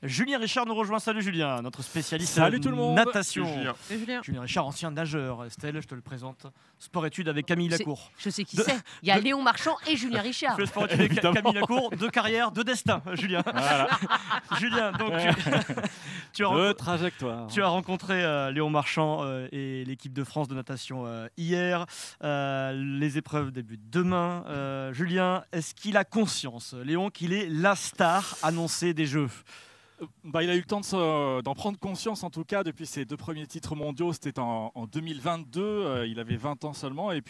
Julien Richard nous rejoint. Salut Julien, notre spécialiste Salut tout le monde. natation. Salut Julien. Julien Richard, ancien nageur. Estelle, je te le présente. Sport-études avec Camille Lacour. Je sais qui c'est. Il y a Léon Marchand et Julien Richard. Le sport-études avec Camille Lacour, deux carrières, deux destins, Julien. Voilà. Julien, donc tu as rencontré Léon Marchand et l'équipe de France de natation hier. Les épreuves débutent demain. Julien, est-ce qu'il a conscience, Léon, qu'il est la star annoncée des Jeux ? Il a eu le temps d'en prendre conscience, en tout cas, depuis ses 2 premiers titres mondiaux. C'était en 2022, il avait 20 ans seulement. Et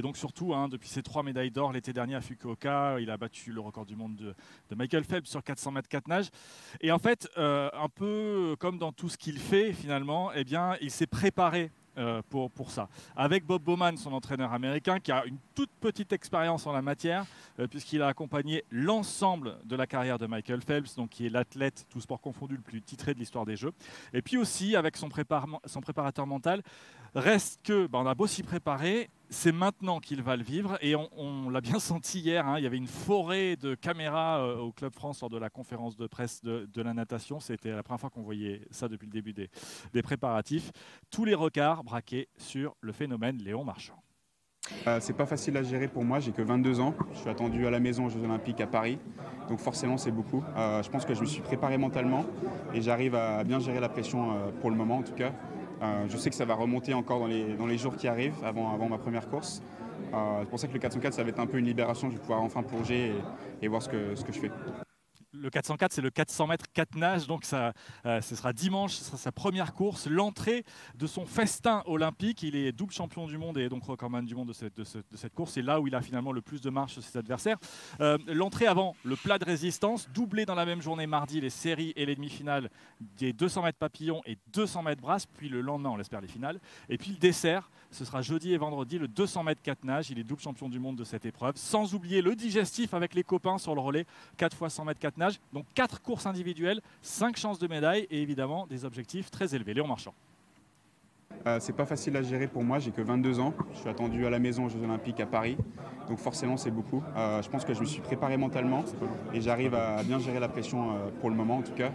donc surtout, depuis ses 3 médailles d'or l'été dernier à Fukuoka, il a battu le record du monde de Michael Phelps sur 400 mètres 4 nages. Et en fait, un peu comme dans tout ce qu'il fait, finalement, eh bien, il s'est préparé pour ça. Avec Bob Bowman, son entraîneur américain, qui a une toute petite expérience en la matière, puisqu'il a accompagné l'ensemble de la carrière de Michael Phelps, donc qui est l'athlète, tout sport confondu, le plus titré de l'histoire des Jeux. Et puis aussi, avec son préparateur mental, reste que, on a beau s'y préparer, c'est maintenant qu'il va le vivre. Et on l'a bien senti hier, il y avait une forêt de caméras au Club France lors de la conférence de presse de la natation. C'était la première fois qu'on voyait ça depuis le début des préparatifs. Tous les regards braqués sur le phénomène Léon Marchand. C'est pas facile à gérer pour moi, j'ai que 22 ans. Je suis attendu à la maison aux Jeux Olympiques à Paris. Donc forcément c'est beaucoup. Je pense que je me suis préparé mentalement et j'arrive à bien gérer la pression pour le moment en tout cas. Je sais que ça va remonter encore dans les jours qui arrivent avant ma première course. C'est pour ça que le 404 ça va être un peu une libération. Je vais pouvoir enfin plonger et voir ce que je fais. Le 404, c'est le 400 mètres 4 nages, donc ce sera dimanche, ce sera sa première course, l'entrée de son festin olympique. Il est double champion du monde et donc recordman du monde de cette course. C'est là où il a finalement le plus de marge sur ses adversaires. L'entrée avant le plat de résistance, doublé dans la même journée mardi les séries et les demi-finales des 200 mètres papillon et 200 mètres brasse, puis le lendemain on l'espère les finales. Et puis le dessert, ce sera jeudi et vendredi le 200 mètres 4 nages. Il est double champion du monde de cette épreuve, sans oublier le digestif avec les copains sur le relais, 4 fois 100 mètres 4 nages. Donc 4 courses individuelles, 5 chances de médaille et évidemment des objectifs très élevés. Léon Marchand. C'est pas facile à gérer pour moi, j'ai que 22 ans. Je suis attendu à la maison aux Jeux Olympiques à Paris. Donc forcément c'est beaucoup. Je pense que je me suis préparé mentalement et j'arrive à bien gérer la pression pour le moment en tout cas.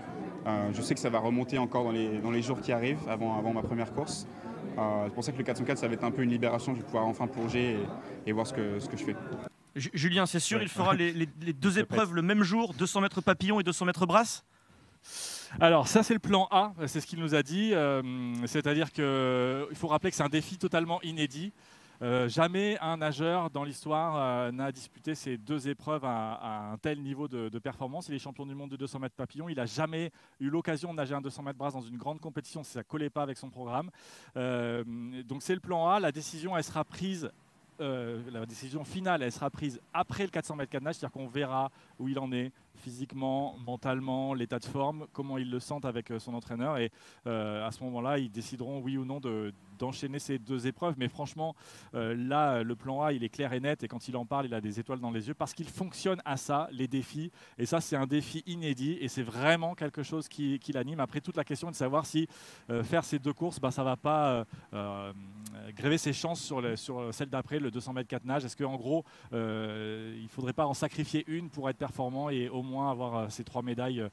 Je sais que ça va remonter encore dans les jours qui arrivent avant ma première course. C'est pour ça que le 404 ça va être un peu une libération. Je vais pouvoir enfin plonger et voir ce que je fais. Julien, c'est sûr, il fera les 2 épreuves le même jour, 200 mètres papillon et 200 mètres brasse ? Alors ça c'est le plan A, c'est ce qu'il nous a dit, c'est-à-dire qu'il faut rappeler que c'est un défi totalement inédit. Jamais un nageur dans l'histoire n'a disputé ces 2 épreuves à un tel niveau de performance. Il est champion du monde de 200 mètres papillon. Il n'a jamais eu l'occasion de nager un 200 mètres brasse dans une grande compétition si ça ne collait pas avec son programme. Donc c'est le plan A. La décision elle sera prise. La décision finale, elle sera prise après le 400 mètres 4 nages, c'est-à-dire qu'on verra où il en est physiquement, mentalement, l'état de forme, comment ils le sentent avec son entraîneur et à ce moment-là, ils décideront oui ou non d'enchaîner ces 2 épreuves. Mais franchement, là, le plan A, il est clair et net et quand il en parle, il a des étoiles dans les yeux parce qu'il fonctionne à ça, les défis. Et ça, c'est un défi inédit et c'est vraiment quelque chose qui l'anime. Après, toute la question est de savoir si faire ces 2 courses, ça ne va pas gréver ses chances sur celle d'après, le 200 mètres 4 nages. Est-ce qu'en gros, il ne faudrait pas en sacrifier une pour être performant et au moins avoir ces 3 médailles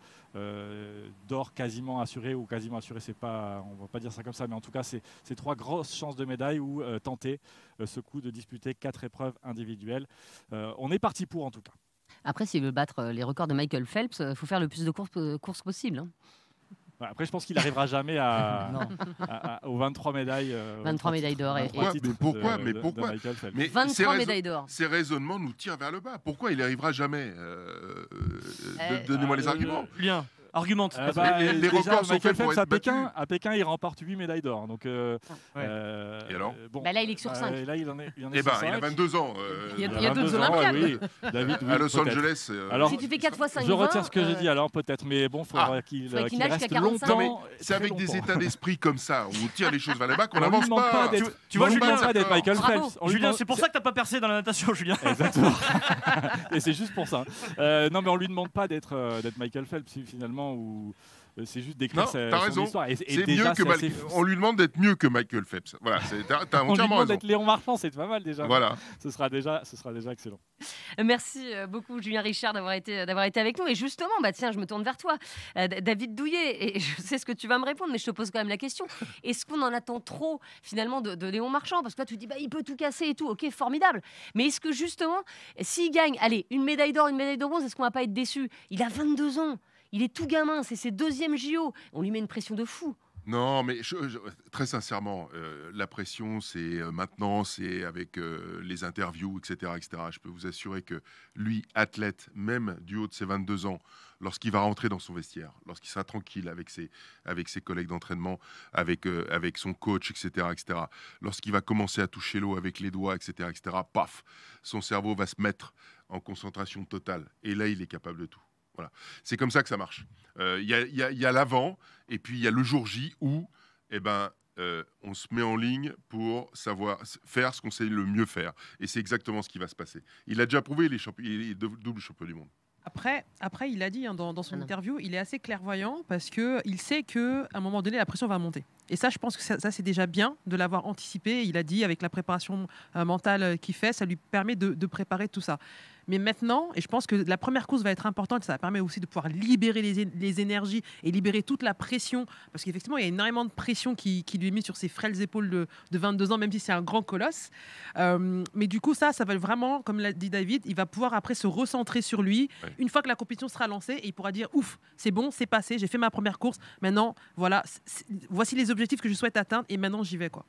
d'or quasiment assurées ou quasiment assurées, c'est pas, on ne va pas dire ça comme ça, mais en tout cas, c'est 3 grosses chances de médaille ou tenter ce coup de disputer 4 épreuves individuelles. On est parti pour en tout cas. Après, s'il veut battre les records de Michael Phelps, il faut faire le plus de courses possible. Après, je pense qu'il n'arrivera jamais aux 23 médailles. 23 médailles d'or. Pourquoi Mais 23 médailles d'or. Ces raisonnements nous tirent vers le bas. Pourquoi il n'y arrivera jamais Donnez-moi les arguments. Bien. Argumente. Les records sont faits pour être battus. À Pékin, il remporte 8 médailles d'or. Donc, et alors là, il est sur 5. Là, il en est il a 22 ans. Il y a d'autres Olympiades. Oui. David, à Los Angeles. Alors, si tu fais 4 fois 5, je retire ce que j'ai dit, alors peut-être. Mais bon, il faudra qu'il reste longtemps. C'est avec des états d'esprit comme ça, où on tire les choses vers le bas, qu'on n'avance pas. Tu vois, Julien, pas d'être Michael Phelps. Julien, c'est pour ça que tu n'as pas percé dans la natation, Julien. Exactement. Et c'est juste pour ça. Non, mais on ne lui demande pas d'être Michael Phelps, finalement. moment où c'est juste d'écrire son raison. histoire. C'est mieux que on lui demande d'être mieux que Michael Phelps. Voilà, t'as on lui demande raison. d'être Léon Marchand, c'est pas mal déjà. Voilà. Ce sera déjà excellent. Merci beaucoup Julien Richard d'avoir été avec nous. Et justement, tiens, je me tourne vers toi, David Douillet, et je sais ce que tu vas me répondre, mais je te pose quand même la question. Est-ce qu'on en attend trop finalement de Léon Marchand? Parce que là, tu dis, il peut tout casser et tout, ok, formidable. Mais est-ce que justement, s'il gagne, allez, une médaille d'or, une médaille de bronze, est-ce qu'on va pas être déçu? Il a 22 ans. Il est tout gamin, c'est ses 2e JO. On lui met une pression de fou. Non, mais très sincèrement, la pression, c'est maintenant, c'est avec les interviews, etc., etc. Je peux vous assurer que lui, athlète, même du haut de ses 22 ans, lorsqu'il va rentrer dans son vestiaire, lorsqu'il sera tranquille avec ses collègues d'entraînement, avec son coach, etc., etc., lorsqu'il va commencer à toucher l'eau avec les doigts, etc., etc., paf, son cerveau va se mettre en concentration totale. Et là, il est capable de tout. Voilà. C'est comme ça que ça marche. Il y a l'avant et puis il y a le jour J où on se met en ligne pour savoir faire ce qu'on sait le mieux faire. Et c'est exactement ce qui va se passer. Il a déjà prouvé, il est double champion du monde. Après, il a dit dans son interview, il est assez clairvoyant parce qu'il sait qu'à un moment donné, la pression va monter. Et ça, je pense que ça c'est déjà bien de l'avoir anticipé. Il a dit, avec la préparation mentale qu'il fait, ça lui permet de préparer tout ça. Mais maintenant, et je pense que la première course va être importante, ça permet aussi de pouvoir libérer les énergies et libérer toute la pression, parce qu'effectivement, il y a énormément de pression qui lui est mise sur ses frêles épaules de 22 ans, même si c'est un grand colosse. Mais du coup, ça va vraiment, comme l'a dit David, il va pouvoir après se recentrer sur lui. Ouais. Une fois que la compétition sera lancée, et il pourra dire, ouf, c'est bon, c'est passé, j'ai fait ma première course, maintenant, voilà, voici les objectifs que je souhaite atteindre, et maintenant, j'y vais, quoi.